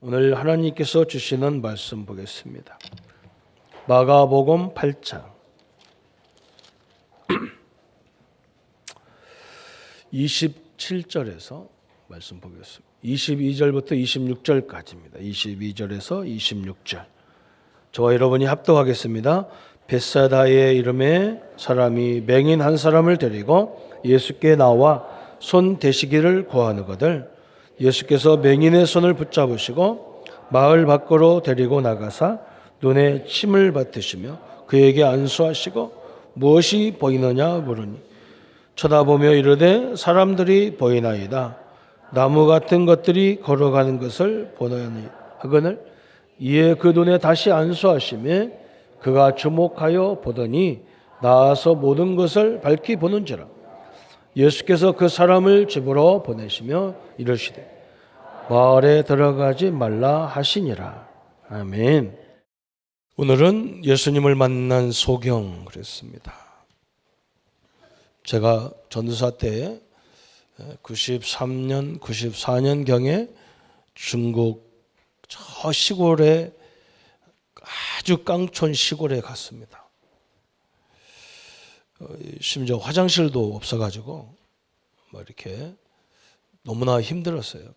오늘 하나님께서 주시는 말씀 보겠습니다. 마가복음 8장 27절에서 말씀 보겠습니다. 22절부터 26절까지입니다. 22절에서 26절. 저와 여러분이 합독하겠습니다. 벳사다의 이름에 사람이 맹인 한 사람을 데리고 예수께 나와 손 대시기를 구하느거늘 예수께서 맹인의 손을 붙잡으시고 마을 밖으로 데리고 나가사 눈에 침을 뱉으시며 그에게 안수하시고 무엇이 보이느냐 물으니 쳐다보며 이르되 사람들이 보이나이다. 나무 같은 것들이 걸어가는 것을 보노니 하거늘 이에 그 눈에 다시 안수하시며 그가 주목하여 보더니 나아서 모든 것을 밝히 보는지라. 예수께서 그 사람을 집으로 보내시며 이르시되 마을에 들어가지 말라 하시니라. 아멘. 오늘은 예수님을 만난 소경 그랬습니다. 제가 전도사 때 93년, 94년경에 중국 저 시골에 아주 깡촌 시골에 갔습니다. 심지어 화장실도 없어가지고 뭐 이렇게 너무나 힘들었어요.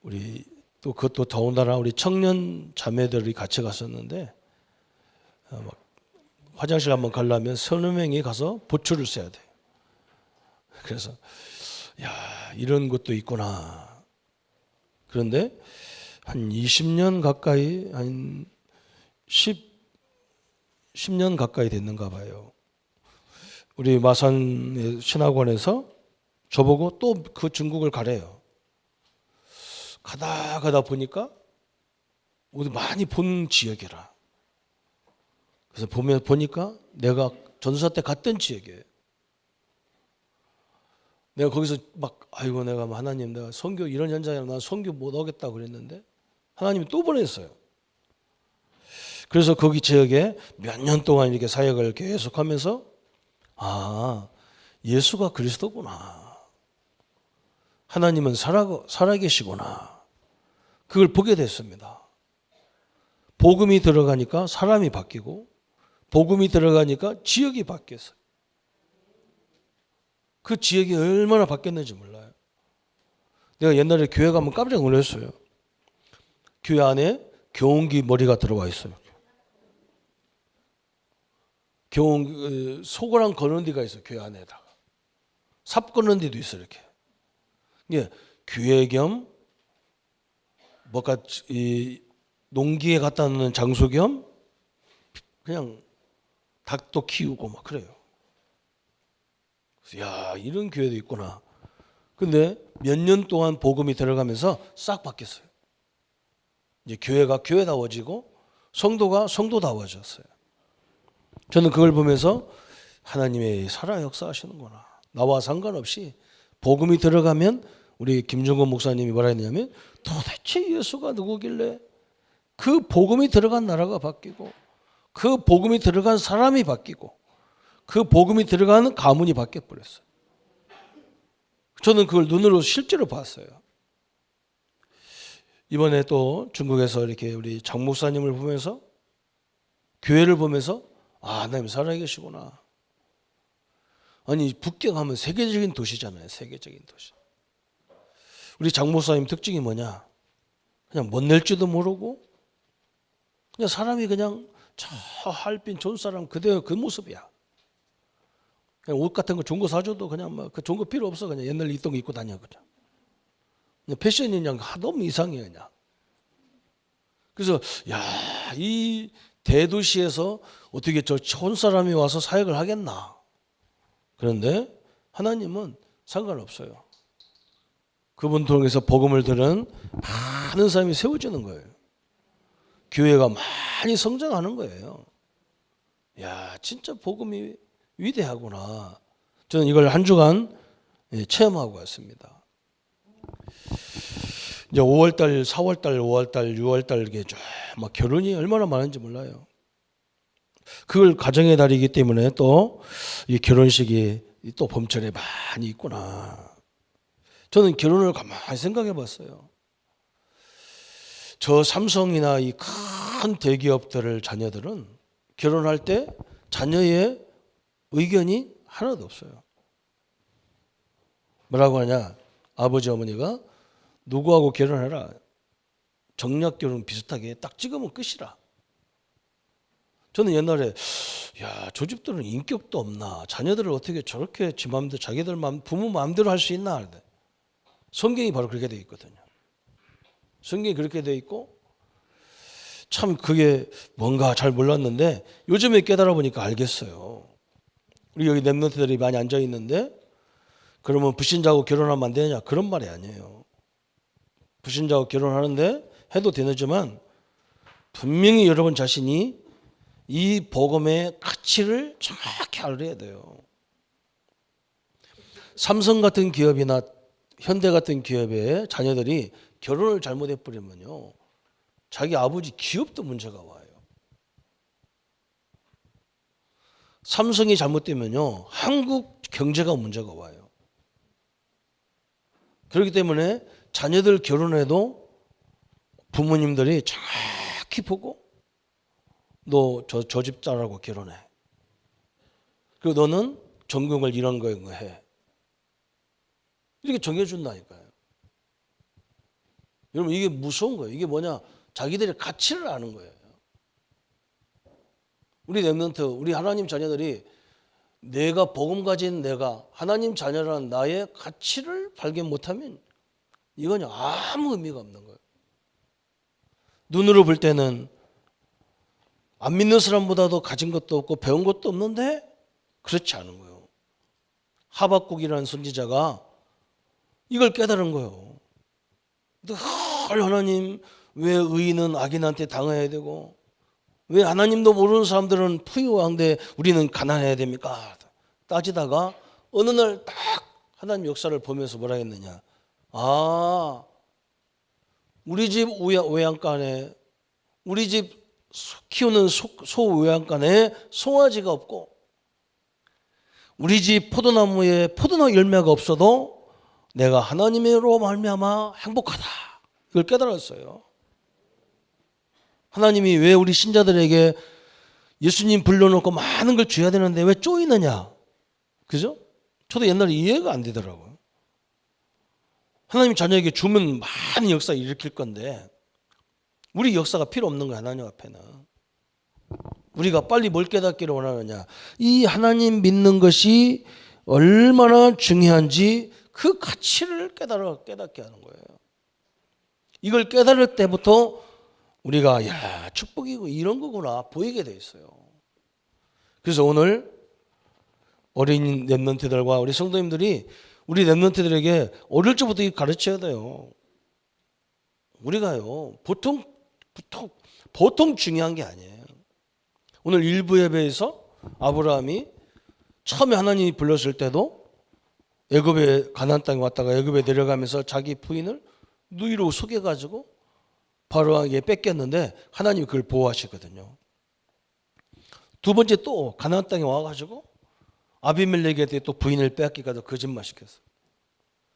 우리 또 그것도 더군다나 우리 청년 자매들이 같이 갔었는데 막 화장실 한번 가려면 서너 명이 가서 보초를 써야 돼요. 그래서 야 이런 것도 있구나. 그런데 한 20년 가까이 한 10년 가까이 됐는가 봐요. 우리 마산 신학원에서 저보고 또 그 중국을 가래요. 가다 보니까 어디 많이 본 지역이라. 그래서 보니까 내가 전도사 때 갔던 지역이에요. 내가 거기서 막 아이고 내가 하나님 내가 선교 이런 현장에 난 선교 못 오겠다 그랬는데 하나님이 또 보냈어요. 그래서 거기 지역에 몇 년 동안 이렇게 사역을 계속하면서 아 예수가 그리스도구나. 하나님은 살아계시구나. 그걸 보게 됐습니다. 복음이 들어가니까 사람이 바뀌고 복음이 들어가니까 지역이 바뀌었어요. 그 지역이 얼마나 바뀌었는지 몰라요. 내가 옛날에 교회 가면 깜짝 놀랐어요. 교회 안에 교원기 머리가 들어와 있어요. 소고랑 거는 데가 있어요. 교회 안에다가. 삽 거는 데도 있어요. 이렇게. 이게 교회 겸 뭐가 이 농기에 갖다 놓는 장소 겸 그냥 닭도 키우고 막 그래요. 그래서 야 이런 교회도 있구나. 근데 몇 년 동안 복음이 들어가면서 싹 바뀌었어요. 이제 교회가 교회다워지고 성도가 성도다워졌어요. 저는 그걸 보면서 하나님의 살아 역사하시는구나. 나와 상관없이 복음이 들어가면 우리 김종건 목사님이 뭐라 했냐면 도대체 예수가 누구길래 그 복음이 들어간 나라가 바뀌고 그 복음이 들어간 사람이 바뀌고 그 복음이 들어가는 가문이 바뀌어버렸어요. 저는 그걸 눈으로 실제로 봤어요. 이번에 또 중국에서 이렇게 우리 장 목사님을 보면서 교회를 보면서 아 하나님 살아계시구나. 아니 북경하면 세계적인 도시잖아요. 세계적인 도시. 우리 장 목사님 특징이 뭐냐? 그냥 못 낼지도 모르고 그냥 사람이 그냥 저 할빈 좋은 사람 그대로 그 모습이야. 그냥 옷 같은 거 좋은 거 사줘도 그냥 막 그 좋은 거 필요 없어. 그냥 옛날 있던 거 입고 다녀 그냥. 그냥 패션이 그냥 너무 이상해 그냥. 그래서 야 이 대도시에서 어떻게 저 좋은 사람이 와서 사역을 하겠나? 그런데 하나님은 상관없어요. 그분 통해서 복음을 들은 많은 사람이 세워지는 거예요. 교회가 많이 성장하는 거예요. 야, 진짜 복음이 위대하구나. 저는 이걸 한 주간 체험하고 왔습니다. 이제 5월달, 4월달, 5월달, 6월달 이게 막 결혼이 얼마나 많은지 몰라요. 그걸 가정의 달이기 때문에 또 이 결혼식이 또 봄철에 많이 있구나. 저는 결혼을 가만히 생각해 봤어요. 저 삼성이나 이 큰 대기업들을 자녀들은 결혼할 때 자녀의 의견이 하나도 없어요. 뭐라고 하냐? 아버지 어머니가 누구하고 결혼해라. 정략 결혼 비슷하게 딱 찍으면 끝이라. 저는 옛날에 저 집들은 인격도 없나? 자녀들을 어떻게 저렇게 지 마음대로 자기들 마음 부모 마음대로 할 수 있나? 성경이 바로 그렇게 되어 있거든요. 성경이 그렇게 되어 있고 참 그게 뭔가 잘 몰랐는데 요즘에 깨달아 보니까 알겠어요. 우리 여기 랩런트들이 많이 앉아 있는데 그러면 불신자하고 결혼하면 안 되느냐? 그런 말이 아니에요. 불신자하고 결혼하는데 해도 되지만 분명히 여러분 자신이 이 복음의 가치를 정확히 알아야 돼요. 삼성 같은 기업이나 현대 같은 기업의 자녀들이 결혼을 잘못해버리면요, 자기 아버지 기업도 문제가 와요. 삼성이 잘못되면요, 한국 경제가 문제가 와요. 그렇기 때문에 자녀들 결혼해도 부모님들이 정확히 보고 너 저 집 딸하고 결혼해. 그리고 너는 전공을 이런 거 해. 이렇게 정해준다니까요. 여러분 이게 무서운 거예요. 이게 뭐냐? 자기들의 가치를 아는 거예요. 우리 랩런트, 우리 하나님 자녀들이 내가 복음 가진 내가 하나님 자녀라는 나의 가치를 발견 못하면 이건 아무 의미가 없는 거예요. 눈으로 볼 때는 안 믿는 사람보다도 가진 것도 없고 배운 것도 없는데 그렇지 않은 거예요. 하박국이라는 선지자가 이걸 깨달은 거예요. 하나님 왜 의인은 악인한테 당해야 되고 왜 하나님도 모르는 사람들은 부유한데 우리는 가난해야 됩니까? 따지다가 어느 날 딱 하나님 역사를 보면서 뭐라 했느냐? 우리 집 외양간에 우리 집 키우는 소 외양간에 송아지가 없고 우리 집 포도나무에 포도나 열매가 없어도 내가 하나님으로 말미암아 행복하다. 이걸 깨달았어요. 하나님이 왜 우리 신자들에게 예수님 불러놓고 많은 걸 줘야 되는데 왜 쪼이느냐? 그죠? 저도 옛날에 이해가 안 되더라고요. 하나님 자녀에게 주면 많은 역사 일으킬 건데 우리 역사가 필요 없는 거야. 하나님 앞에는. 우리가 빨리 뭘 깨닫기를 원하느냐? 이 하나님 믿는 것이 얼마나 중요한지 그 가치를 깨닫게 하는 거예요. 이걸 깨달을 때부터 우리가 축복이고 이런 거구나 보이게 돼 있어요. 그래서 오늘 어린 랩런트들과 우리 성도님들이 우리 랩런트들에게 어릴 적부터 가르쳐야 돼요. 우리가요 보통 중요한 게 아니에요. 오늘 일부 예배에서 아브라함이 처음에 하나님이 불렀을 때도 애굽에 가나안 땅에 왔다가 애굽에 내려가면서 자기 부인을 누이로 속여가지고 바로에게 뺏겼는데 하나님이 그걸 보호하시거든요. 두 번째 또 가나안 땅에 와가지고 아비멜렉에게 또 부인을 빼앗기가지고 거짓말시켰어요.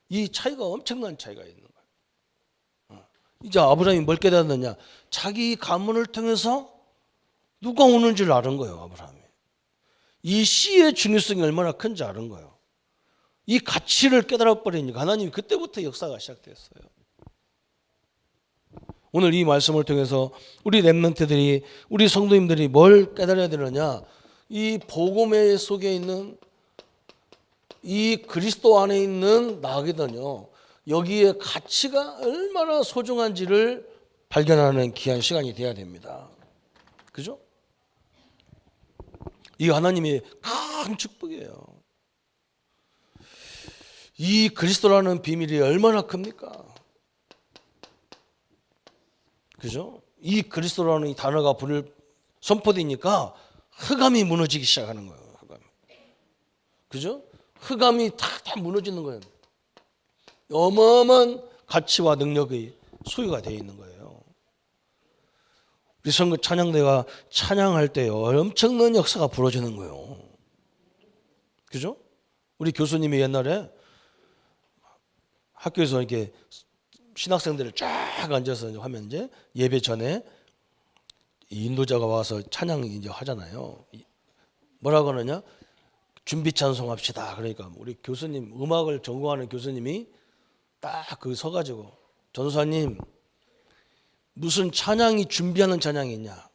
이 차이가 엄청난 차이가 있는 거예요. 이제 아브라함이 뭘 깨닫느냐? 자기 가문을 통해서 누가 오는지를 아는 거예요. 아브라함이. 이 씨의 중요성이 얼마나 큰지 아는 거예요. 이 가치를 깨달아 버리니까 하나님이 그때부터 역사가 시작됐어요. 오늘 이 말씀을 통해서 우리 랩런트들이 우리 성도님들이 뭘 깨달아야 되느냐? 이 복음의 속에 있는 이 그리스도 안에 있는 나거든요. 여기에 가치가 얼마나 소중한지를 발견하는 귀한 시간이 돼야 됩니다. 그죠? 이 하나님의 큰 축복이에요. 이 그리스도라는 비밀이 얼마나 큽니까? 그죠? 이 그리스도라는 이 단어가 선포되니까 흑암이 무너지기 시작하는 거예요. 흑암이. 그죠? 흑암이 다 무너지는 거예요. 어마어마한 가치와 능력의 소유가 되어 있는 거예요. 우리 선거 찬양대가 찬양할 때요 엄청난 역사가 벌어지는 거예요. 그죠? 우리 교수님이 옛날에 학교에서 이렇게 신학생들을 쫙 앉아서 하면 이제 예배 전에 인도자가 와서 찬양 이제 하잖아요. 뭐라고 하느냐? 준비 찬송합시다. 그러니까 우리 교수님, 음악을 전공하는 교수님이 딱 그 서가지고, 전도사님 무슨 찬양이 준비하는 찬양이 있냐?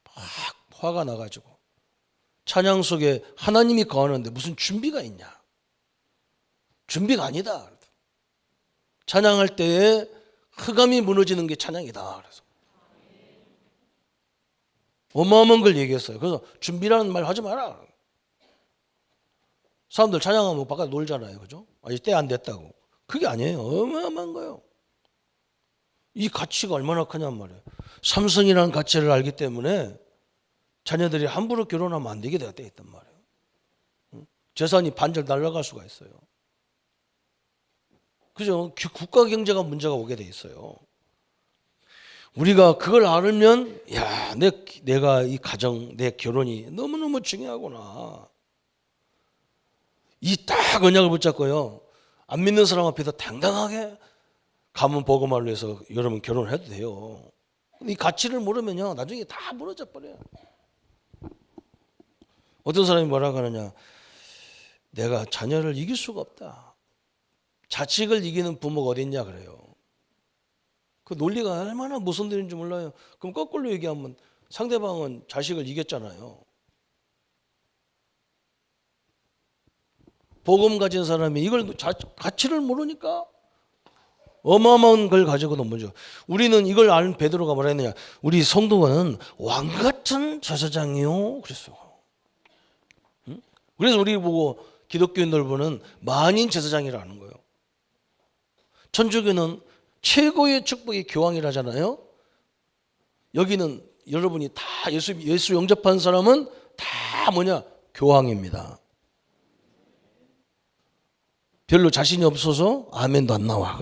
막 화가 나가지고, 찬양 속에 하나님이 거하는데 무슨 준비가 있냐? 준비가 아니다. 찬양할 때에 흑암이 무너지는 게 찬양이다. 그래서 어마어마한 걸 얘기했어요. 그래서 준비라는 말 하지 마라. 사람들 찬양하면 바깥에 놀잖아요. 그죠? 아직 때 안 됐다고. 그게 아니에요. 어마어마한 거예요. 이 가치가 얼마나 크냔 말이에요. 삼성이라는 가치를 알기 때문에 자녀들이 함부로 결혼하면 안 되게 되어 있단 말이에요. 재산이 반절 날아갈 수가 있어요. 그죠? 국가 경제가 문제가 오게 돼 있어요. 우리가 그걸 알면, 야, 내가 이 가정, 내 결혼이 너무너무 중요하구나. 이 딱 언약을 붙잡고요. 안 믿는 사람 앞에서 당당하게 가문 복음화를 위해서 여러분 결혼을 해도 돼요. 이 가치를 모르면요, 나중에 다 무너져 버려요. 어떤 사람이 뭐라고 하느냐? 내가 자녀를 이길 수가 없다. 자식을 이기는 부모가 어디 있냐 그래요. 그 논리가 얼마나 모순되는지 몰라요. 그럼 거꾸로 얘기하면 상대방은 자식을 이겼잖아요. 복음 가진 사람이 이걸 가치를 모르니까 어마어마한 걸 가지고 넘어져. 우리는 이걸 아는 베드로가 뭐라 했느냐? 우리 성도는 왕 같은 제사장이요 그랬어요. 응? 그래서 우리 보고 기독교인들 보는 만인 제사장이라는 거예요. 천주교는 최고의 축복이 교황이라잖아요. 여기는 여러분이 다 예수 영접한 사람은 다 뭐냐? 교황입니다. 별로 자신이 없어서 아멘도 안 나와.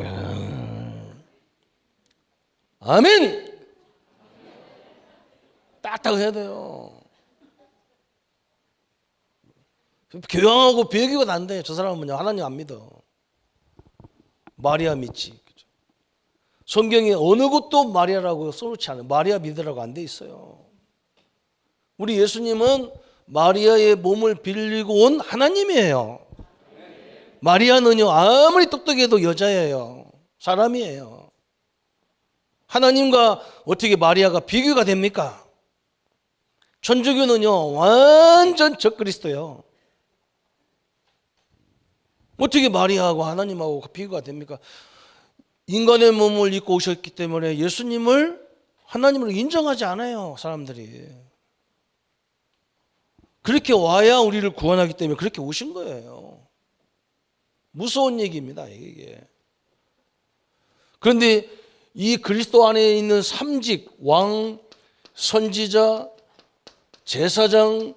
아멘! 딱딱 해야 돼요. 교황하고 비교가 안 돼. 저 사람은 하나님 안 믿어. 마리아 믿지. 성경에 어느 곳도 마리아라고 써놓지 않아요. 마리아 믿으라고 안 돼 있어요. 우리 예수님은 마리아의 몸을 빌리고 온 하나님이에요. 마리아는요, 아무리 똑똑해도 여자예요. 사람이에요. 하나님과 어떻게 마리아가 비교가 됩니까? 천주교는요, 완전 적그리스도예요. 어떻게 마리아하고 하나님하고 비교가 됩니까? 인간의 몸을 입고 오셨기 때문에 예수님을 하나님으로 인정하지 않아요, 사람들이. 그렇게 와야 우리를 구원하기 때문에 그렇게 오신 거예요. 무서운 얘기입니다, 이게. 그런데 이 그리스도 안에 있는 삼직, 왕, 선지자, 제사장,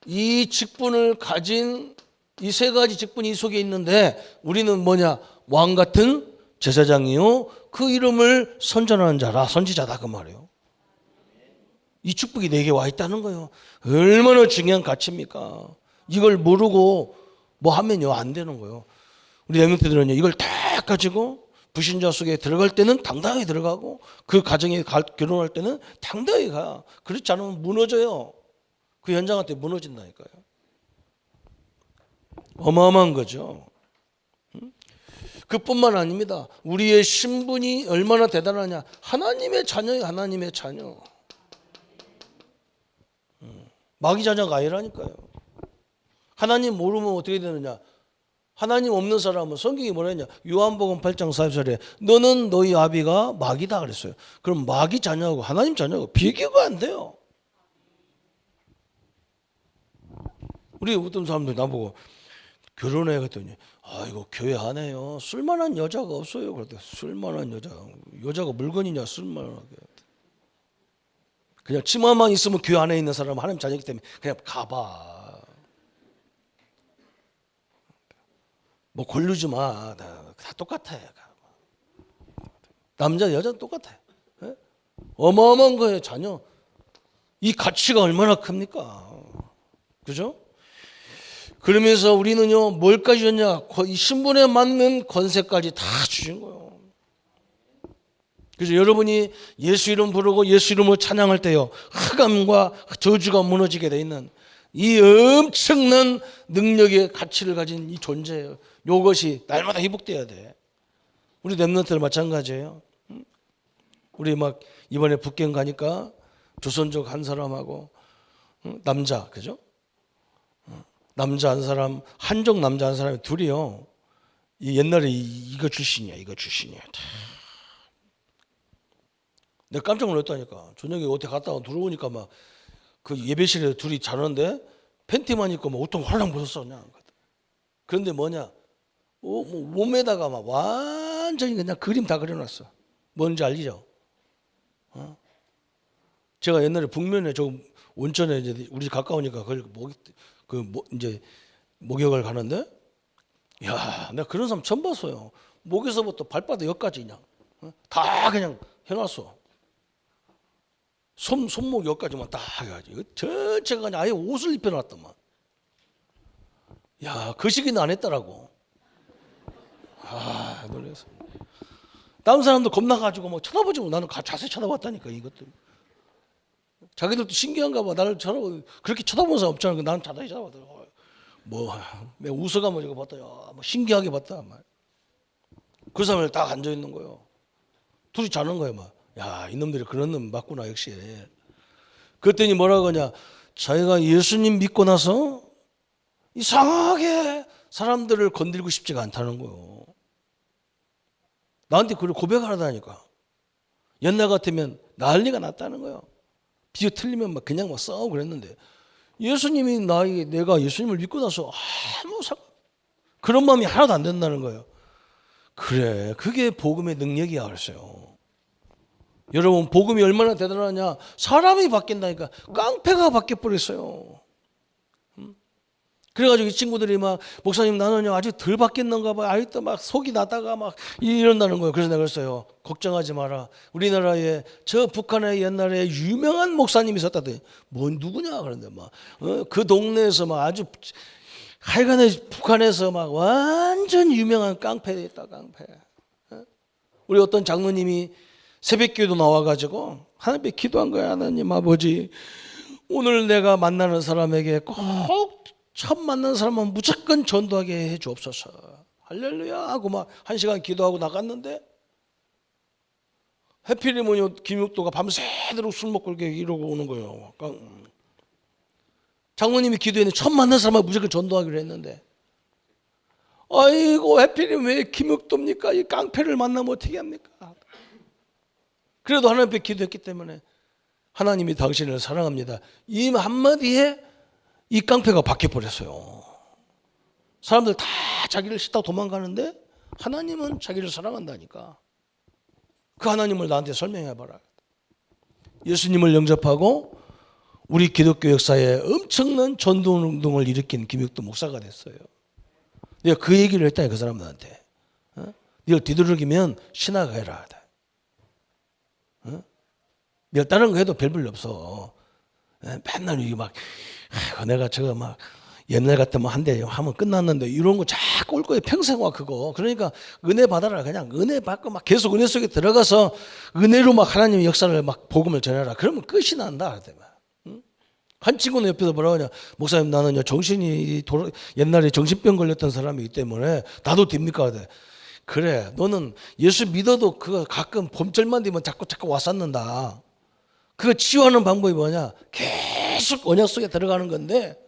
이 직분을 가진 이 세 가지 직분이 이 속에 있는데 우리는 뭐냐? 왕 같은 제사장이요, 그 이름을 선전하는 자라, 선지자다 그 말이에요. 이 축복이 내게 와 있다는 거예요. 얼마나 중요한 가치입니까? 이걸 모르고 뭐 하면요 안 되는 거예요. 우리 렘넌트들은요 이걸 다 가지고 불신자 속에 들어갈 때는 당당하게 들어가고 그 가정에 결혼할 때는 당당하게 가. 그렇지 않으면 무너져요. 그 현장한테 무너진다니까요. 어마어마한 거죠. 그뿐만 아닙니다. 우리의 신분이 얼마나 대단하냐. 하나님의 자녀예요. 하나님의 자녀. 마귀 자녀가 아니라니까요. 하나님 모르면 어떻게 되느냐. 하나님 없는 사람은 성경이 뭐라 했냐. 요한복음 8장 40절에 너는 너희 아비가 마귀다 그랬어요. 그럼 마귀 자녀하고 하나님 자녀하고 비교가 안 돼요. 우리 어떤 사람들 나보고 결혼해 그랬더니 이거 교회 안 해요. 쓸만한 여자가 없어요. 그랬더니 쓸만한 여자가 물건이냐 쓸만하게. 그냥 치마만 있으면 교회 안에 있는 사람은 하나님 자녀이기 때문에 그냥 가봐. 뭐 고르지 마. 다 똑같아. 남자 여자는 똑같아. 네? 어마어마한 거예요. 자녀. 이 가치가 얼마나 큽니까? 그죠? 그러면서 우리는요, 뭘까지 줬냐? 이 신분에 맞는 권세까지 다 주신 거예요. 그래서 여러분이 예수 이름 부르고 예수 이름을 찬양할 때요, 흑암과 저주가 무너지게 돼 있는 이 엄청난 능력의 가치를 가진 이 존재예요. 이것이 날마다 회복돼야 돼. 우리 랩런트들 마찬가지예요. 우리 막 이번에 북경 가니까 조선족 한 사람하고 남자, 그죠? 남자 한 사람, 한족 남자 한 사람이 둘이요. 옛날에 이거 출신이야. 내가 깜짝 놀랐다니까. 저녁에 어디 갔다 들어오니까 막 그 예배실에 둘이 자는데 팬티만 입고 막 옷통 활랑 벗었어 그냥. 그런데 뭐냐? 몸에다가 막 완전히 그냥 그림 다 그려놨어. 뭔지 알죠? 제가 옛날에 북면에 저 온천에 이제 우리 집 가까우니까 이제 목욕을 가는데, 야, 내가 그런 사람 처음 봤어요. 목에서부터 발바닥 여기까지 그냥 다 그냥 해놨어. 손목 여기까지만 딱 해가지고 전체가 그냥 아예 옷을 입혀놨더만. 야, 그 시기는 안 했더라고. 아, 놀랐어. 다른 사람도 겁나가지고 막 쳐다보지 못. 나는 자세히 쳐다봤다니까 이것들. 자기들도 신기한가 봐. 나를 그렇게 쳐다보는 사람 없잖아. 나는 자세히 쳐다봤다. 내가 웃어가면 이거 봤다. 야, 뭐 신기하게 봤다. 그 사람을 딱 앉아 있는 거예요. 둘이 자는 거예요, 막. 야, 이놈들이 그런 놈 맞구나, 역시. 그랬더니 뭐라고 하냐. 자기가 예수님 믿고 나서 이상하게 사람들을 건들고 싶지가 않다는 거예요. 나한테 그걸 고백하다니까. 옛날 같으면 난리가 났다는 거예요. 비유 틀리면 막 그냥 막 싸우고 그랬는데, 예수님이 내가 예수님을 믿고 나서 그런 마음이 하나도 안 된다는 거예요. 그래, 그게 복음의 능력이야 그랬어요. 여러분, 복음이 얼마나 대단하냐. 사람이 바뀐다니까. 깡패가 바뀌어버렸어요. 그래가지고 이 친구들이 막, 목사님 나는요 아직 덜 바뀌었는가 봐요. 아직도 막 속이 나다가 막 이런다는 거예요. 그래서 내가 그랬어요. 걱정하지 마라. 우리나라에 저 북한에 옛날에 유명한 목사님이 있었다더니, 누구냐 그런데 막 그 동네에서 막 아주 하여간에 북한에서 막 완전 유명한 깡패가 있다. 깡패. 우리 어떤 장로님이 새벽기도 나와가지고 하나님께 기도한 거야. 하나님 아버지, 오늘 내가 만나는 사람에게 꼭 처음 만난 사람은 무조건 전도하게 해 주옵소서. 할렐루야 하고 막 1시간 기도하고 나갔는데, 해피리모니 김육도가 밤새도록 술 먹고 이러고 오는 거예요. 장로님이 기도했는데 처음 만난 사람은 무조건 전도하기로 했는데, 아이고 해피리모 왜 김육도입니까? 이 깡패를 만나면 어떻게 합니까? 그래도 하나님 앞에 기도했기 때문에 하나님이 당신을 사랑합니다. 이 한마디에 이 깡패가 바뀌어버렸어요. 사람들 다 자기를 싫다고 도망가는데 하나님은 자기를 사랑한다니까. 그 하나님을 나한테 설명해봐라. 예수님을 영접하고 우리 기독교 역사에 엄청난 전도운동을 일으킨 김육도 목사가 됐어요. 내가 그 얘기를 했다니 그 사람들한테. 네가 뒤돌아기면 신학을 해라. 내가 다른 거 해도 별 볼 없어. 맨날 이게 막 내가 저거 막 옛날 같으면 한 대 하면 끝났는데 이런 거 자꾸 올 거예요. 평생 와 그거. 그러니까 은혜 받아라. 그냥 은혜 받고 막 계속 은혜 속에 들어가서 은혜로 막 하나님의 역사를 막 복음을 전해라. 그러면 끝이 난다. 한 친구는 옆에서 뭐라고 하냐. 목사님 나는요 옛날에 정신병 걸렸던 사람이기 때문에 나도 됩니까? 그래, 너는 예수 믿어도 그거 가끔 봄철만 되면 자꾸 왔었는다. 그거 치유하는 방법이 뭐냐? 계속 언약 속에 들어가는 건데,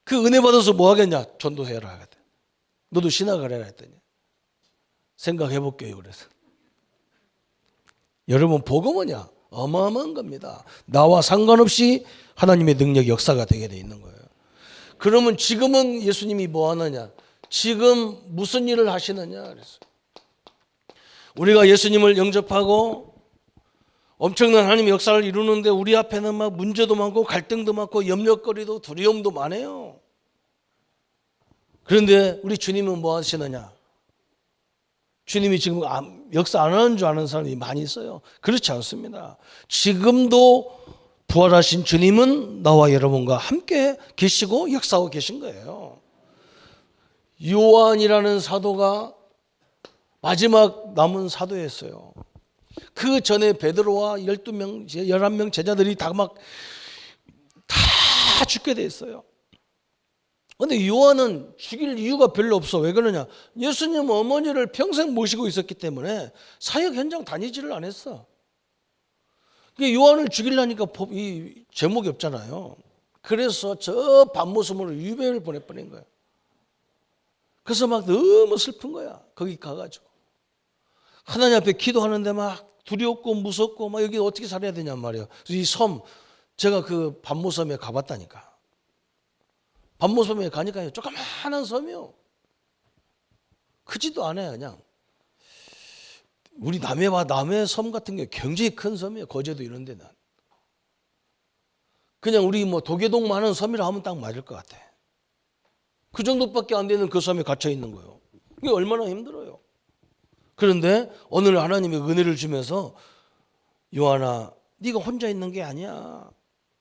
그 은혜 받아서 뭐 하겠냐? 전도해라 하거든. 너도 신학을 해라 했더니 생각해 볼게요. 그래서 여러분, 복음은요 어마어마한 겁니다. 나와 상관없이 하나님의 능력 역사가 되게 돼 있는 거예요. 그러면 지금은 예수님이 뭐 하느냐? 지금 무슨 일을 하시느냐? 그래서 우리가 예수님을 영접하고 엄청난 하나님의 역사를 이루는데 우리 앞에는 막 문제도 많고 갈등도 많고 염려거리도 두려움도 많아요. 그런데 우리 주님은 뭐 하시느냐? 주님이 지금 역사 안 하는 줄 아는 사람이 많이 있어요. 그렇지 않습니다. 지금도 부활하신 주님은 나와 여러분과 함께 계시고 역사하고 계신 거예요. 요한이라는 사도가 마지막 남은 사도였어요. 그 전에 베드로와 12명, 11명 제자들이 다 죽게 돼 있어요. 그런데 요한은 죽일 이유가 별로 없어. 왜 그러냐? 예수님 어머니를 평생 모시고 있었기 때문에 사역 현장 다니지를 않았어. 요한을 죽이려니까 이 제목이 없잖아요. 그래서 저 밤모섬으로 유배를 보내버린 거예요. 그래서 막 너무 슬픈 거야. 거기 가가지고 하나님 앞에 기도하는데 막 두렵고 무섭고 막 여기 어떻게 살아야 되냔 말이에요. 이 섬, 제가 그 밤모섬에 가봤다니까. 밤모섬에 가니까 조그마한 섬이요. 크지도 않아요. 그냥 우리 남해 섬 같은 게 굉장히 큰 섬이에요. 거제도 이런 데는. 그냥 우리 뭐 도계동 많은 섬이라 하면 딱 맞을 것 같아. 그 정도밖에 안 되는 그 섬에 갇혀 있는 거예요. 이게 얼마나 힘들어요. 그런데 오늘 하나님의 은혜를 주면서 요한아, 네가 혼자 있는 게 아니야.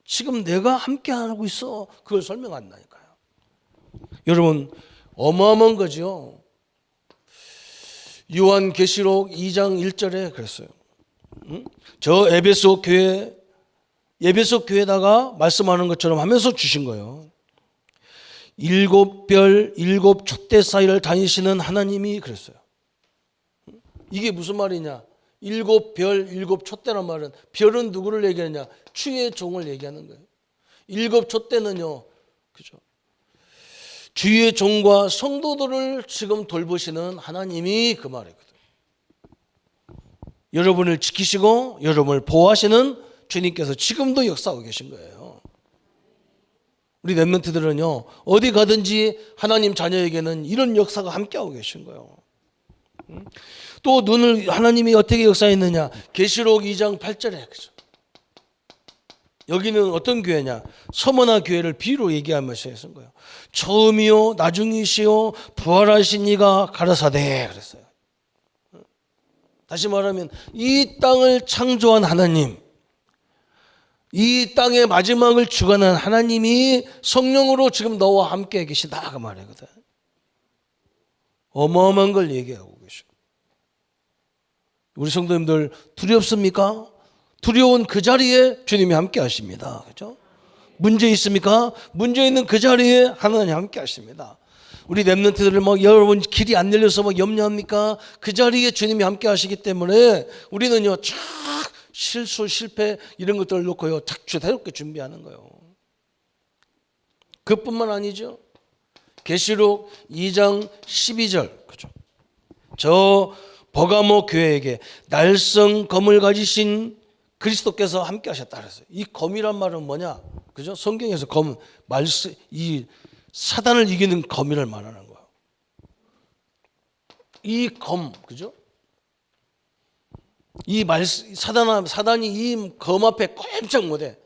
지금 내가 함께 하고 있어. 그걸 설명한다니까요. 여러분, 어마어마한 거죠. 요한계시록 2장 1절에 그랬어요. 저 에베소 교회에다가 말씀하는 것처럼 하면서 주신 거예요. 7별 7촛대 사이를 다니시는 하나님이 그랬어요. 이게 무슨 말이냐? 7별 7촛대란 말은 별은 누구를 얘기하느냐? 주의 종을 얘기하는 거예요. 7촛대는요, 그죠? 주의 종과 성도들을 지금 돌보시는 하나님이 그 말이거든요. 여러분을 지키시고 여러분을 보호하시는 주님께서 지금도 역사하고 계신 거예요. 우리 렘넌트들은요, 어디 가든지 하나님 자녀에게는 이런 역사가 함께하고 계신 거예요. 또 눈을 하나님이 어떻게 역사했느냐? 계시록 2장 8절에 그죠? 여기는 어떤 교회냐? 서머나 교회를 비유로 얘기하면서 했은 거예요. 처음이요 나중이시요 부활하신 이가 가라사대 그랬어요. 다시 말하면 이 땅을 창조한 하나님, 이 땅의 마지막을 주관한 하나님이 성령으로 지금 너와 함께 계시다 그 말이거든. 어마어마한 걸 얘기하고 계셔. 우리 성도님들 두렵습니까? 두려운 그 자리에 주님이 함께 하십니다. 그렇죠? 문제 있습니까? 문제 있는 그 자리에 하나님 함께 하십니다. 우리 렘넌트들을 막 여러분 길이 안 열려서 막 염려합니까? 그 자리에 주님이 함께 하시기 때문에 우리는요 쫙 실수 실패 이런 것들을 놓고요 탁 새롭게 준비하는 거예요. 그뿐만 아니죠. 계시록 2장 12절 그죠? 저 버가모 교회에게 날성 검을 가지신 그리스도께서 함께 하셨다 그랬어요. 이 검이란 말은 뭐냐? 그죠? 성경에서 검, 이 사단을 이기는 검이를 말하는 거예요. 이 검, 그죠? 사단이 이 검 앞에 꼼짝 못해.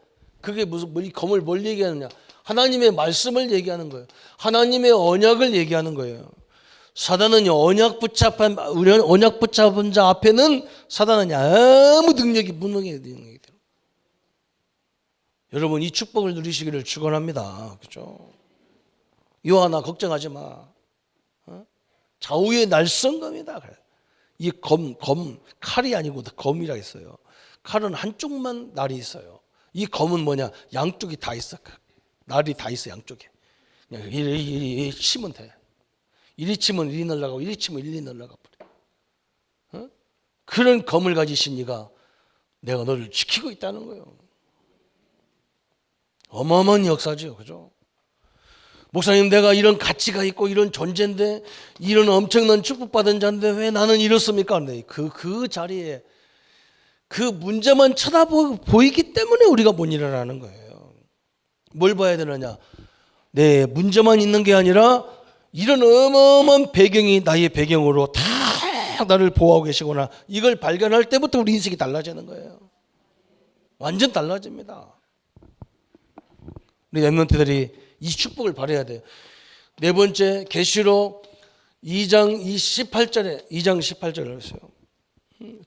그게 이 검을 뭘 얘기하느냐? 하나님의 말씀을 얘기하는 거예요. 하나님의 언약을 얘기하는 거예요. 사단은요, 언약 붙잡은 자 앞에는 사단은 아무 능력이 무능해요. 여러분, 이 축복을 누리시기를 축원합니다. 그죠? 요한아, 걱정하지 마. 좌우의 날성검이다. 이 칼이 아니고 검이라 했어요. 칼은 한쪽만 날이 있어요. 이 검은 뭐냐? 양쪽이 다 있어. 날이 다 있어, 양쪽에. 그냥 이리 치면 돼. 이리 치면 이리 날아가고 이리 치면 이리 날아가 버려. 그런 검을 가지신 이가 내가 너를 지키고 있다는 거예요. 어마어마한 역사죠. 그죠? 목사님, 내가 이런 가치가 있고 이런 존재인데 이런 엄청난 축복받은 자인데 왜 나는 이렇습니까? 네, 그 자리에 그 문제만 보이기 때문에 우리가 못 일어나는 거예요. 뭘 봐야 되느냐? 네, 문제만 있는 게 아니라 이런 어마어마한 배경이 나의 배경으로 다 나를 보호하고 계시구나. 이걸 발견할 때부터 우리 인생이 달라지는 거예요. 완전 달라집니다. 우리 렘넌트들이 이 축복을 발휘해야 돼요. 네 번째, 계시록 2장 18절에 했어요.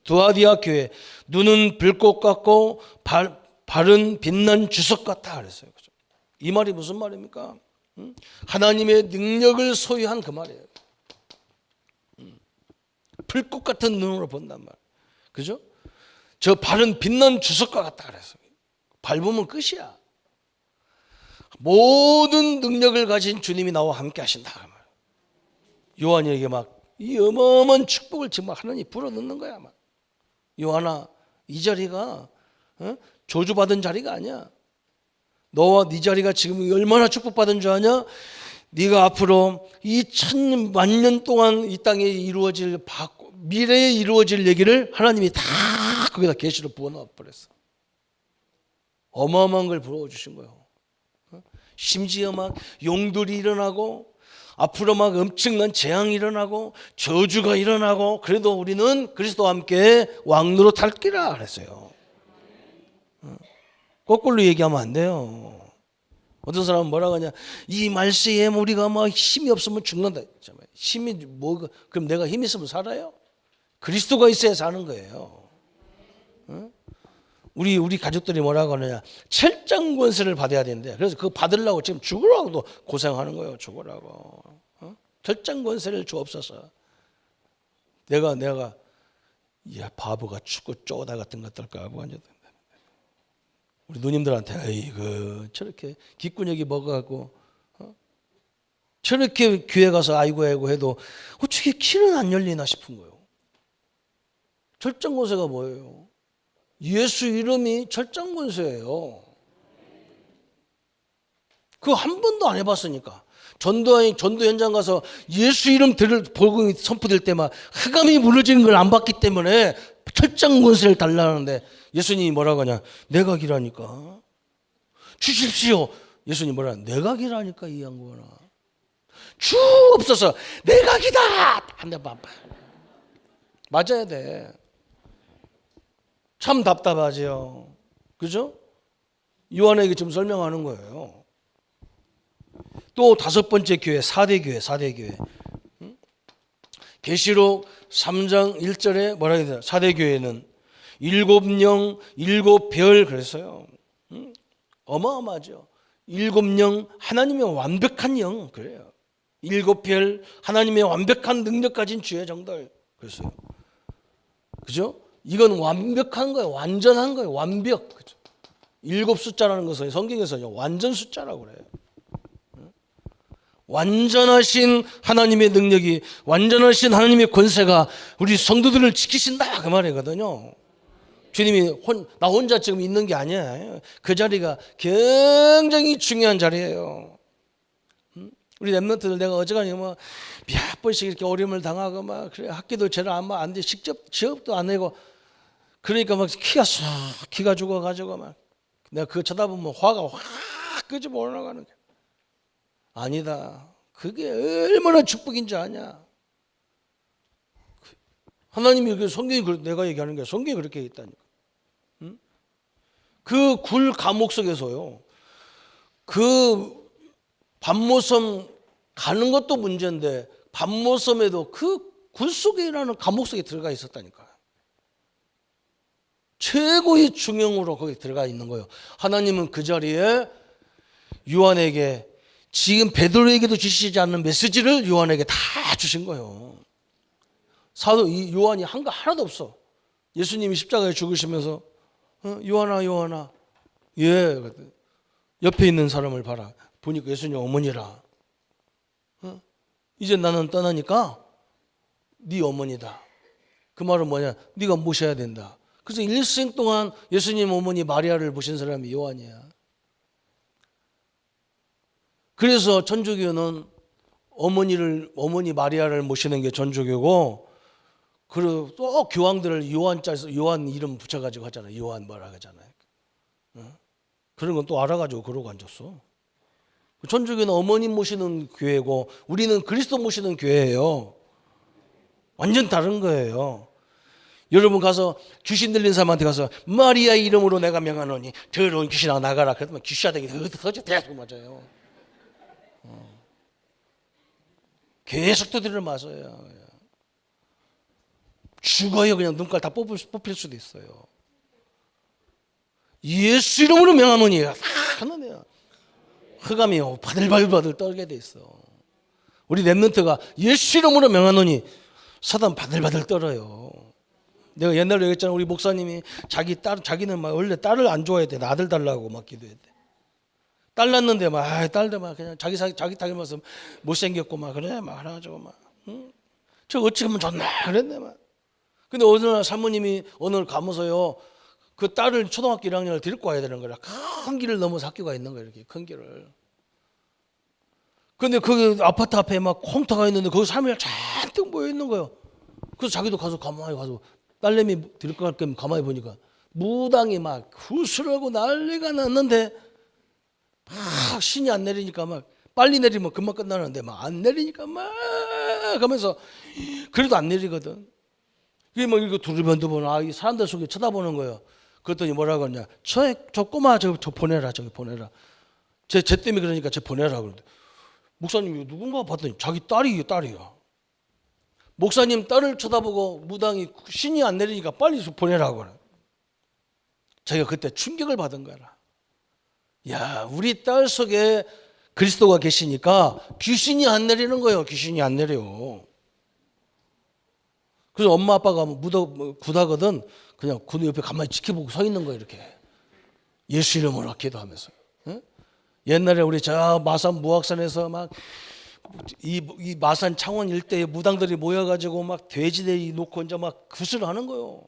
두아디아 교회, 눈은 불꽃 같고 발은 빛난 주석 같다 그랬어요. 이 말이 무슨 말입니까? 하나님의 능력을 소유한 그 말이에요. 불꽃 같은 눈으로 본단 말이에요. 그죠? 저 발은 빛난 주석과 같다 그랬어요. 밟으면 끝이야. 모든 능력을 가진 주님이 나와 함께 하신다. 요한에게 막 이 어마어마한 축복을 지금 하나님이 불어넣는 거야. 막. 요한아, 이 자리가 저주받은 자리가 아니야. 너와 네 자리가 지금 얼마나 축복받은 줄 아냐? 네가 앞으로 이 1000만 동안 이 땅에 이루어질 미래에 이루어질 얘기를 하나님이 다 거기다 계시로 부어넣어 버렸어. 어마어마한 걸 부어주신 거예요. 심지어 막 용들이 일어나고 앞으로 막 엄청난 재앙이 일어나고 저주가 일어나고 그래도 우리는 그리스도와 함께 왕노로 탈기라 그랬어요. 거꾸로 얘기하면 안 돼요. 어떤 사람은 뭐라고 하냐, 이 말세에 우리가 막 힘이 없으면 죽는다. 힘이 뭐, 그럼 내가 힘 있으면 살아요? 그리스도가 있어야 사는 거예요. 우리 가족들이 뭐라고 하느냐, 철장 권세를 받아야 되는데, 그래서 그거 받으려고 지금 죽으라고도 고생하는 거예요. 죽으라고. 철장 권세를 주옵소서. 내가 야 바보가 죽고 쪼다 같은 것들 까고 앉아. 우리 누님들한테 아이고 저렇게 귓구녕이 먹어갖고 저렇게 교회 가서 아이고 해도 어떻게 키는 안 열리나 싶은 거예요. 철장권세가 뭐예요? 예수 이름이 철장권세예요. 그거 한 번도 안 해봤으니까. 전도 현장 가서 예수 이름 복음이 선포될 때만 흑암이 무너지는 걸 안 봤기 때문에 철장권세를 달라는데 예수님이 뭐라고 하냐, 내각이라니까. 주십시오. 예수님 뭐라, 내각이라니까 이 양반아. 주 없어서 내각이다. 한 대 봐봐. 맞아야 돼. 참 답답하죠. 그죠? 요한에게 지금 설명하는 거예요. 또 5번째 교회, 4대 교회. 계시록 3장 1절에 뭐라고 해야 되나? 4대 교회는 7영, 7별 그랬어요. 어마어마하죠. 7영, 하나님의 완벽한 영 그래요. 7별, 하나님의 완벽한 능력 가진 주의 정들 그랬어요. 그죠? 이건 완벽한 거예요. 완전한 거예요. 완벽. 그죠? 7 숫자라는 것은 성경에서 완전 숫자라고 그래요. 완전하신 하나님의 능력이, 완전하신 하나님의 권세가 우리 성도들을 지키신다 그 말이거든요. 주님이 나 혼자 지금 있는 게 아니에요. 그 자리가 굉장히 중요한 자리예요. 우리 랩런트들 내가 어지간히 몇 번씩 이렇게 어려움을 당하고 막 그래 학기도 제대로 안 돼, 직접 취업도 안 내고 그러니까 막 기가 죽어가지고 막 내가 그거 쳐다보면 화가 확 끄집어 올라가는 거야. 아니다. 그게 얼마나 축복인 줄 아냐. 하나님이 성경이 내가 얘기하는 게 성경이 그렇게 있다니까. 그 굴 감옥 속에서요. 그 밤모섬 가는 것도 문제인데 밤모섬에도 그 굴 속이라는 감옥 속에 들어가 있었다니까. 최고의 중형으로 거기 들어가 있는 거예요. 하나님은 그 자리에 요한에게 지금 베드로에게도 주시지 않는 메시지를 요한에게 다 주신 거예요. 사도 이 요한이 한 거 하나도 없어. 예수님이 십자가에 죽으시면서 요한아 예 옆에 있는 사람을 봐라. 보니까 예수님 어머니라. 이제 나는 떠나니까 네 어머니다. 그 말은 뭐냐? 네가 모셔야 된다. 그래서 일생 동안 예수님 어머니 마리아를 모신 사람이 요한이야. 그래서 천주교는 어머니 마리아를 모시는 게 전주교고, 그리고 또 교황들을 요한 이름 붙여가지고 하잖아요. 요한 뭐라 하잖아요. 그런 건 또 알아가지고 그러고 앉았어. 천주교는 어머님 모시는 교회고 우리는 그리스도 모시는 교회예요. 완전 다른 거예요. 여러분 가서 귀신 들린 사람한테 가서 마리아 이름으로 내가 명하노니 더러운 귀신아 나가라. 그러면 귀신한테 흩어져 계속 맞아요. 계속 두드려 맞아요. 죽어요. 그냥 눈깔 다 뽑힐 수도 있어요. 예수 이름으로 명하노니 하나님이야. 흑암이 바들바들 떨게 돼 있어. 우리 렘넌트가 예수 이름으로 명하노니 사단 바들바들 떨어요. 내가 옛날에 얘기했잖아. 우리 목사님이 자기는 막 원래 딸을 안 좋아해야 돼. 아들 달라고 막 기도해야 돼. 딸 낳는데 막 딸들 막 그냥 자기 딸이 말씀 못생겼고 막 그래 막 그래가지고 막 응? 저 어찌 하면 좋나 그랬네 막. 근데 어느 날 사모님이 어느 날 가면서요 그 딸을 초등학교 1학년을 데리고 와야 되는 거라. 큰 길을 넘어서 학교가 있는 거야. 이렇게 큰 길을. 근데 거기 아파트 앞에 막 콩터가 있는데 거기 사람이 잔뜩 모여 있는 거예요. 그래서 자기도 가서 가만히 가서 딸내미 데리고 갈 겸 가만히 보니까 무당이 막 구슬하고 난리가 났는데 막 신이 안 내리니까 막 빨리 내리면 금방 끝나는데 막 안 내리니까 막 하면서 그래도 안 내리거든. 이게 막 이거 두리번두번 이 사람들 속에 쳐다보는 거예요. 그랬더니 뭐라고 하냐. 저 꼬마 저 보내라. 저기 보내라. 쟤 때문에 그러니까 쟤 보내라. 그러는데 목사님이 누군가 봤더니 자기 딸이야. 목사님 딸을 쳐다보고 무당이 신이 안 내리니까 빨리 보내라고 그래. 자기가 그때 충격을 받은 거라. 야, 우리 딸 속에 그리스도가 계시니까 귀신이 안 내리는 거예요. 귀신이 안 내려. 그래서 엄마 아빠가 굿하거든. 그냥 굿 옆에 가만히 지켜보고 서 있는 거예요. 이렇게 예수 이름으로 기도하면서. 응? 옛날에 우리 저 마산 무악산에서 막 이 마산 창원 일대에 무당들이 모여가지고 막 돼지대기 놓고 이제 막 굿을 하는 거예요.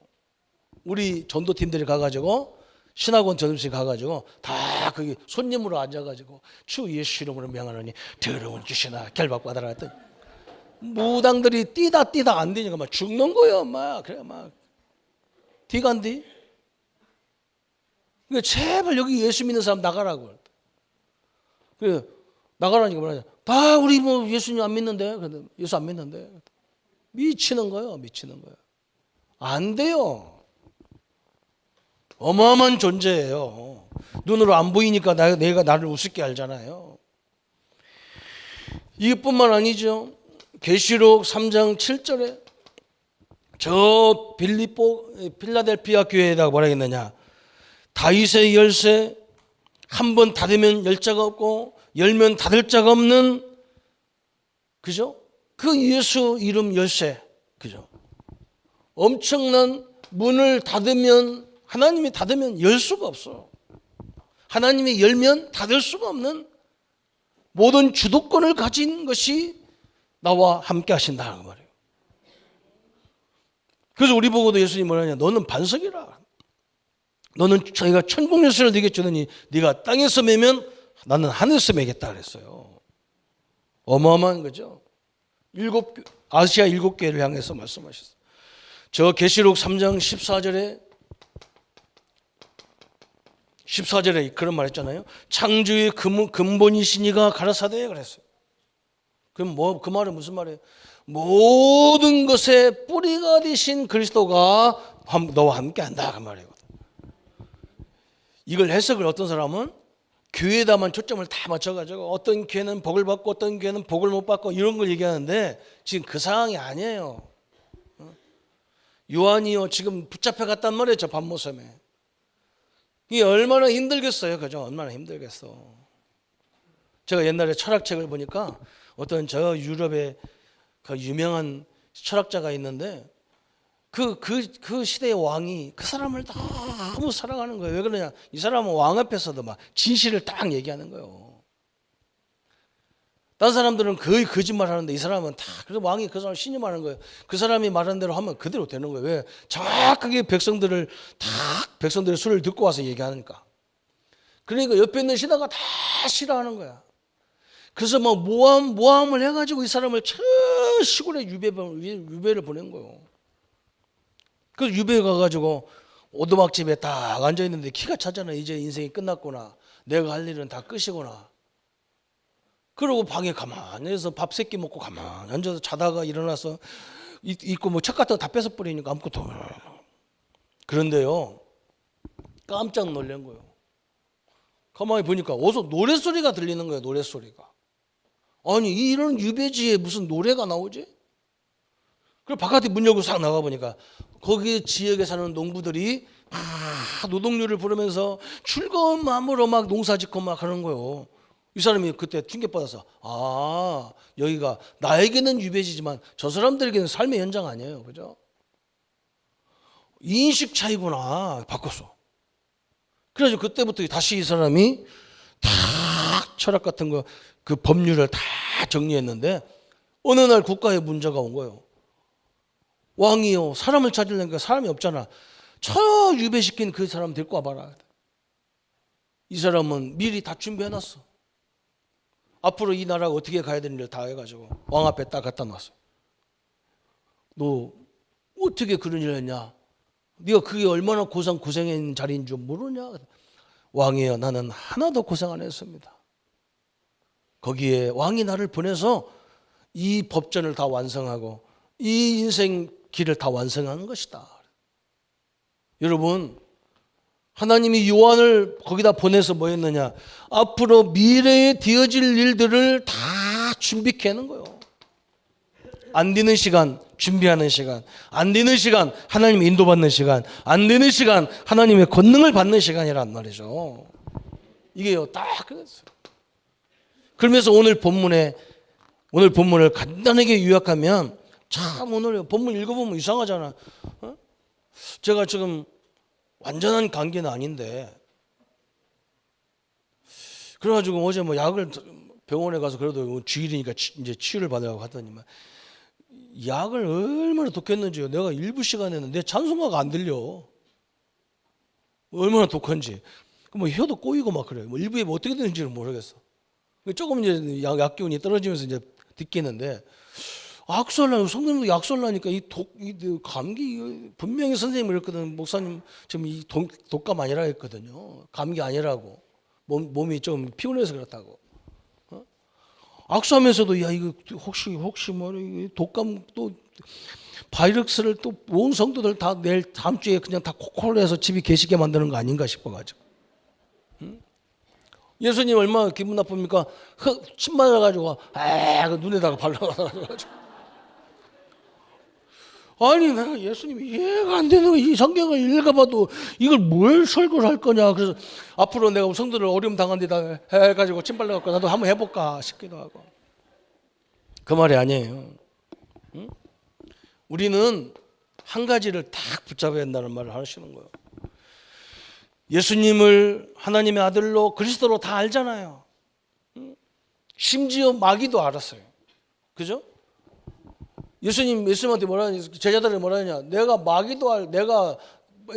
우리 전도팀들이 가가지고 신학원 전음식 가가지고 다 거기 손님으로 앉아가지고 주 예수 이름으로 명하노니 더러운 귀신아 결박받아라 했더니 무당들이 뛰다 안 되니까 막 죽는 거예요. 막 그래 막 뒤간디. 그러니까 제발 여기 예수 믿는 사람 나가라고. 그래 나가라니까 뭐냐. 다 우리 뭐 예수님 안 믿는데, 예수 안 믿는데 미치는 거예요. 안 돼요. 어마어마한 존재예요. 눈으로 안 보이니까 내가 나를 우습게 알잖아요. 이것뿐만 아니죠. 계시록 3장 7절에 저 필라델피아 교회에다가 뭐라 했느냐. 다윗의 열쇠 한 번 닫으면 열 자가 없고 열면 닫을 자가 없는 그죠? 그 예수 이름 열쇠 그죠? 엄청난 문을 닫으면 하나님이 닫으면 열 수가 없어. 하나님이 열면 닫을 수가 없는 모든 주도권을 가진 것이 나와 함께 하신다 그 말이에요. 그래서 우리 보고도 예수님이 뭐라냐. 너는 반석이라. 너는 저희가 천국 열쇠를 네게 주느니 네가 땅에서 매면 나는 하늘에서 매겠다 그랬어요. 어마어마한 거죠. 아시아 7교회를 향해서 말씀하셨어요. 저 계시록 3장 14절에 그런 말 했잖아요. 창조의 근본이시니가 가라사대 그랬어요. 그럼 그 말은 무슨 말이에요? 모든 것의 뿌리가 되신 그리스도가 너와 함께 한다 그 말이에요. 이걸 해석을 어떤 사람은 교회에다만 초점을 다 맞춰가지고 어떤 교회는 복을 받고 어떤 교회는 복을 못 받고 이런 걸 얘기하는데 지금 그 상황이 아니에요. 요한이요 지금 붙잡혀 갔단 말이에요. 저 밤모섬에. 이게 얼마나 힘들겠어요. 그죠? 얼마나 힘들겠어. 제가 옛날에 철학책을 보니까 어떤 저 유럽의 그 유명한 철학자가 있는데 그 시대의 왕이 그 사람을 너무 사랑하는 거예요. 왜 그러냐? 이 사람은 왕 앞에서도 막 진실을 딱 얘기하는 거예요. 다른 사람들은 거의 거짓말 하는데 이 사람은 다 그래서 왕이 그 사람 신임하는 거예요. 그 사람이 말한 대로 하면 그대로 되는 거예요. 왜? 정확하게 백성들의 수를 듣고 와서 얘기하니까. 그러니까 옆에 있는 신하가 다 싫어하는 거야. 그래서 막 모함을 해가지고 이 사람을 저 시골에 유배를 보낸 거예요. 그래서 유배에 가가지고 오두막집에 딱 앉아있는데 키가 차잖아. 이제 인생이 끝났구나. 내가 할 일은 다 끝이구나. 그러고 방에 가만히 해서 밥 세 끼 먹고 가만히 앉아서 자다가 일어나서 있고 뭐 책 같은 거 다 뺏어 버리니까 아무것도 없어요. 그런데요 깜짝 놀란 거예요. 가만히 보니까 어디서 노랫소리가 들리는 거예요. 노랫소리가. 아니 이런 유배지에 무슨 노래가 나오지? 그리고 바깥에 문 열고 싹 나가보니까 거기 지역에 사는 농부들이 막 노동요를 부르면서 즐거운 마음으로 막 농사 짓고 막 하는 거예요. 이 사람이 그때 충격받아서 여기가 나에게는 유배지지만 저 사람들에게는 삶의 현장 아니에요. 그죠? 인식 차이구나. 바꿨어. 그래서 그때부터 다시 이 사람이 다 철학 같은 거 그 법률을 다 정리했는데 어느 날 국가에 문제가 온 거예요. 왕이요, 사람을 찾으려니까 사람이 없잖아. 저 유배시킨 그 사람 데리고 와봐라. 이 사람은 미리 다 준비해놨어. 앞으로 이 나라가 어떻게 가야 되는지를 다 해가지고 왕 앞에 딱 갖다 놨어. 너 어떻게 그런 일을 했냐? 네가 그게 얼마나 고생한 자리인 줄 모르냐? 왕이여, 나는 하나도 고생 안 했습니다. 거기에 왕이 나를 보내서 이 법전을 다 완성하고 이 인생 길을 다 완성하는 것이다. 여러분, 하나님이 요한을 거기다 보내서 뭐 했느냐? 앞으로 미래에 되어질 일들을 다 준비케 하는 거예요. 안 되는 시간 준비하는 시간, 안 되는 시간 하나님의 인도받는 시간, 안 되는 시간 하나님의 권능을 받는 시간이란 말이죠. 이게요, 딱 그랬어요. 그러면서 오늘 본문을 간단하게 요약하면, 참 오늘 본문 읽어보면 이상하잖아. 제가 지금 완전한 관계는 아닌데, 그래가지고 어제 뭐 약을 병원에 가서 그래도 주일이니까 이제 치유를 받으려고 갔더니만 약을 얼마나 독했는지요. 내가 일부 시간에는 내 찬송가가 안 들려. 얼마나 독한지. 뭐 혀도 꼬이고 막 그래요. 뭐 일부에 뭐 어떻게 되는지는 모르겠어. 조금 이제 약 기운이 떨어지면서 이제 듣겠는데, 악설라 성도님도 약설라니까 이 감기, 분명히 선생님이 그랬거든. 목사님 지금 이 독감 아니라 했거든요. 감기 아니라고. 몸이 좀 피곤해서 그렇다고. 악수하면서도 야 이거 혹시 뭐 독감 또 바이러스를 또 온 성도들 다 내일 다음 주에 그냥 다 코콜해서 집에 계시게 만드는 거 아닌가 싶어가지고. 예수님 얼마나 기분 나쁩니까? 침 맞아가지고 그 눈에다가 발라가지고. 아니 내가 예수님이 이해가 안 되는 거야. 이 성경을 읽어봐도 이걸 뭘 설교를 할 거냐. 그래서 앞으로 내가 성도들 어려움 당한 데다 해가지고 침 발라갖고 나도 한번 해볼까 싶기도 하고. 그 말이 아니에요. 응? 우리는 한 가지를 딱 붙잡아야 한다는 말을 하시는 거예요. 예수님을 하나님의 아들로 그리스도로 다 알잖아요. 심지어 마귀도 알았어요. 그죠? 예수님한테 뭐라 하냐? 제자들이 뭐라 하냐? 내가 마귀도 내가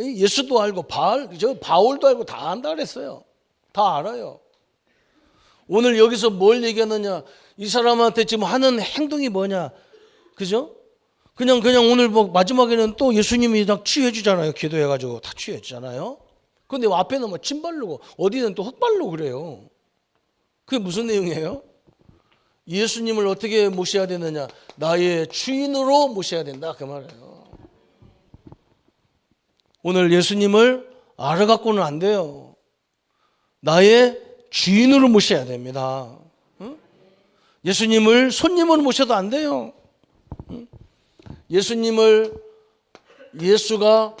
예수도 알고 바울도 알고 다 안다 그랬어요. 다 알아요. 오늘 여기서 뭘 얘기하느냐? 이 사람한테 지금 하는 행동이 뭐냐? 그죠? 그냥 오늘 뭐 마지막에는 또 예수님이 딱 치유해 주잖아요. 기도해가지고 다 치유해 주잖아요. 근데 앞에는 뭐 침 바르고 어디는 또 흙 바르고 그래요. 그게 무슨 내용이에요? 예수님을 어떻게 모셔야 되느냐? 나의 주인으로 모셔야 된다 그 말이에요. 오늘 예수님을 알아갖고는 안 돼요. 나의 주인으로 모셔야 됩니다. 응? 예수님을 손님으로 모셔도 안 돼요. 응? 예수가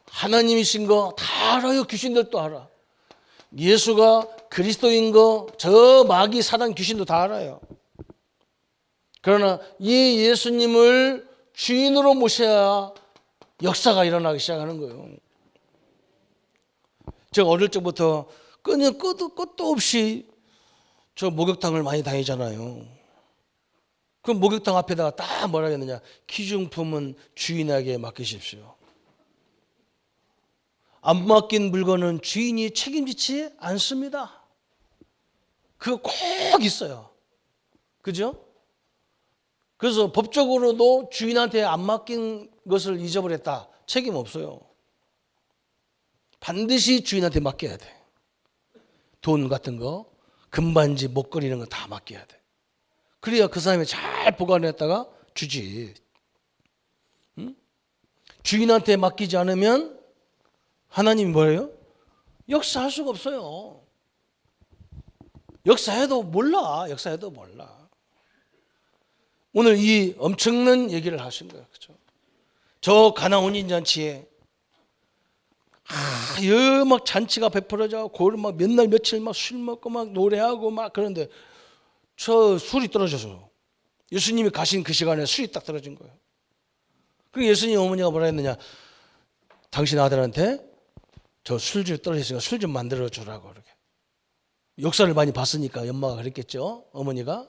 하나님이신 거 다 알아요. 귀신들도 알아. 예수가 그리스도인 거 저 마귀 사단 귀신도 다 알아요. 그러나 이 예수님을 주인으로 모셔야 역사가 일어나기 시작하는 거예요. 제가 어릴 적부터 그냥 끝도 없이 저 목욕탕을 많이 다니잖아요. 그 목욕탕 앞에다가 딱 뭐라 했느냐? 기중품은 주인에게 맡기십시오. 안 맡긴 물건은 주인이 책임지지 않습니다. 그거 꼭 있어요. 그죠? 그래서 법적으로도 주인한테 안 맡긴 것을 잊어버렸다. 책임 없어요. 반드시 주인한테 맡겨야 돼. 돈 같은 거, 금반지, 목걸이 이런 거 다 맡겨야 돼. 그래야 그 사람이 잘 보관했다가 주지. 응? 주인한테 맡기지 않으면 하나님이 뭐예요? 역사할 수가 없어요. 역사해도 몰라. 오늘 이 엄청난 얘기를 하신 거예요. 그렇죠? 저 가나온 인잔치에 막 잔치가 베풀어져 고를 막 몇 날 며칠 막 술 먹고 막 노래하고 막 그런데 저 술이 떨어져서 예수님이 가신 그 시간에 술이 딱 떨어진 거예요. 그리고 예수님 어머니가 뭐라 했느냐? 당신 아들한테 저 술줄 떨어졌으니까 술 좀 만들어 주라고 그렇게. 역사를 많이 봤으니까 엄마가 그랬겠죠. 어머니가.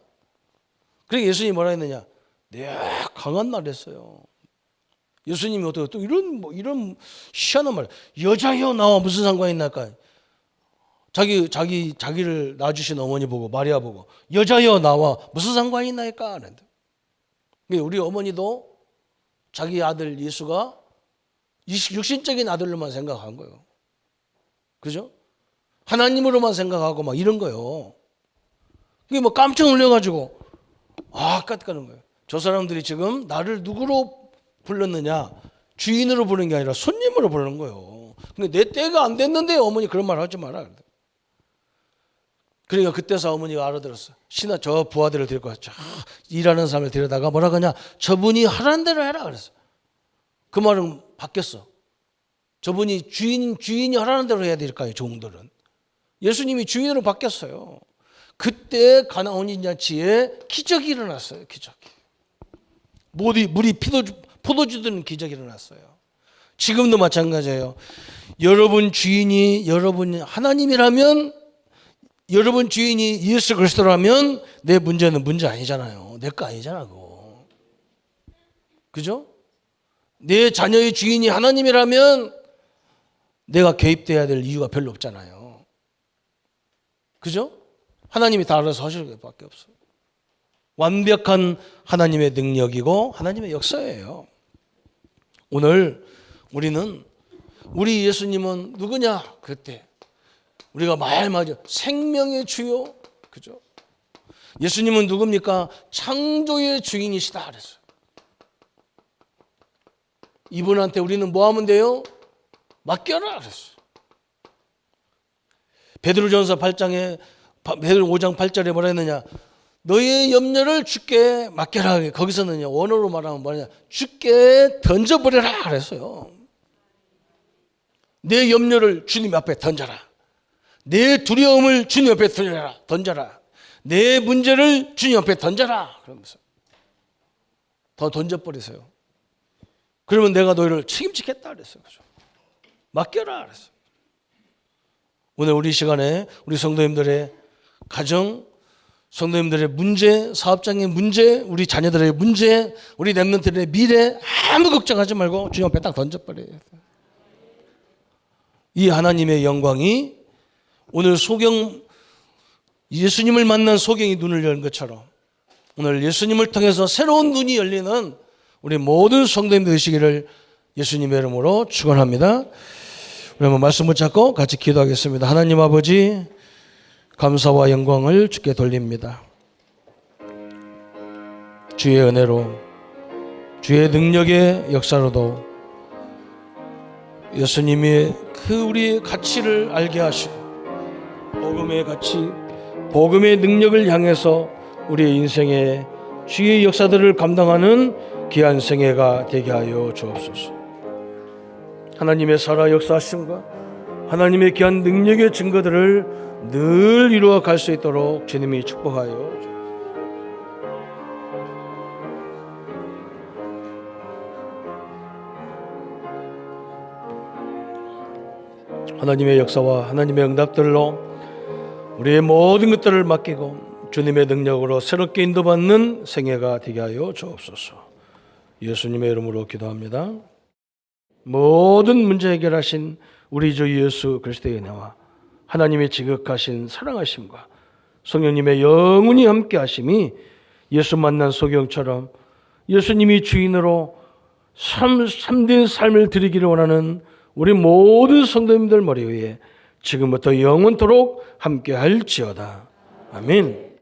그러니까 예수님이 뭐라 했느냐? 네, 강한 말 했어요. 예수님이 어떻게 또 이런 희한한 말. 여자여 나와 무슨 상관이 있나까? 자기를 낳아주신 어머니 보고 마리아 보고 여자여 나와 무슨 상관이 있나까? 우리 어머니도 자기 아들 예수가 육신적인 아들로만 생각한 거예요. 그죠? 하나님으로만 생각하고 막 이런 거예요. 그게 뭐 깜짝 놀래가지고 깜짝하는 거예요. 저 사람들이 지금 나를 누구로 불렀느냐? 주인으로 부르는 게 아니라 손님으로 부르는 거예요. 근데 내 때가 안 됐는데 어머니 그런 말 하지 마라. 그러니까 그때서 어머니가 알아들었어요. 신하 저 부하들을 데리고 왔죠. 일하는 사람을 데려다가 뭐라 그러냐? 저분이 하라는 대로 해라 그랬어. 그 말은 바뀌었어. 저분이 주인이 하라는 대로 해야 될까요? 종들은. 예수님이 주인으로 바뀌었어요. 그때 가나 혼인 잔치에 기적이 일어났어요. 기적이. 물이 포도주 드는 기적이 일어났어요. 지금도 마찬가지예요. 여러분 하나님이라면, 여러분 주인이 예수 그리스도라면 내 문제는 문제 아니잖아요. 내 거 아니잖아 그거. 그죠? 내 자녀의 주인이 하나님이라면 내가 개입돼야 될 이유가 별로 없잖아요. 그죠? 하나님이 다 알아서 하실 것밖에 없어요. 완벽한 하나님의 능력이고 하나님의 역사예요. 오늘 우리 예수님은 누구냐? 그때 우리가 맞아 생명의 주요. 그죠? 예수님은 누굽니까? 창조의 주인이시다 그랬어요. 이분한테 우리는 뭐 하면 돼요? 맡겨라 그랬어요. 베드로전서 5장 8절에 뭐라 했느냐? 너의 염려를 주께 맡겨라. 거기서는 원어로 말하면 뭐냐? 주께 던져버려라 그랬어요. 내 염려를 주님 앞에 던져라. 내 두려움을 주님 앞에 던져라. 내 문제를 주님 앞에 던져라. 그러면서 더 던져버리세요. 그러면 내가 너희를 책임지겠다 그랬어요. 그죠? 맡겨라 그랬어요. 오늘 우리 시간에 우리 성도님들의 가정, 성도님들의 문제, 사업장의 문제, 우리 자녀들의 문제, 우리 렘넌트들의 미래 아무 걱정하지 말고 주님 앞에 딱 던져버려야 돼요. 이 하나님의 영광이 오늘 예수님을 만난 소경이 눈을 연 것처럼 오늘 예수님을 통해서 새로운 눈이 열리는 우리 모든 성도님들 되시기를 예수님의 이름으로 축원합니다. 우리 한번 말씀 붙잡고 같이 기도하겠습니다. 하나님 아버지, 감사와 영광을 주께 돌립니다. 주의 은혜로, 주의 능력의 역사로도 예수님이 그 우리의 가치를 알게 하시고 복음의 가치, 복음의 능력을 향해서 우리의 인생의 주의 역사들을 감당하는 귀한 생애가 되게 하여 주옵소서. 하나님의 살아 역사하심과 하나님의 귀한 능력의 증거들을 늘 이루어 갈 수 있도록 주님이 축복하여 주옵소서. 하나님의 역사와 하나님의 응답들로 우리의 모든 것들을 맡기고 주님의 능력으로 새롭게 인도받는 생애가 되게 하여 주옵소서. 예수님의 이름으로 기도합니다. 모든 문제 해결하신 우리 주 예수 그리스도의 은혜와 하나님의 지극하신 사랑하심과 성령님의 영원히 함께 하심이 예수 만난 소경처럼 예수님이 주인으로 참된 삶을 드리기를 원하는 우리 모든 성도님들 머리 위에 지금부터 영원토록 함께 할지어다. 아멘.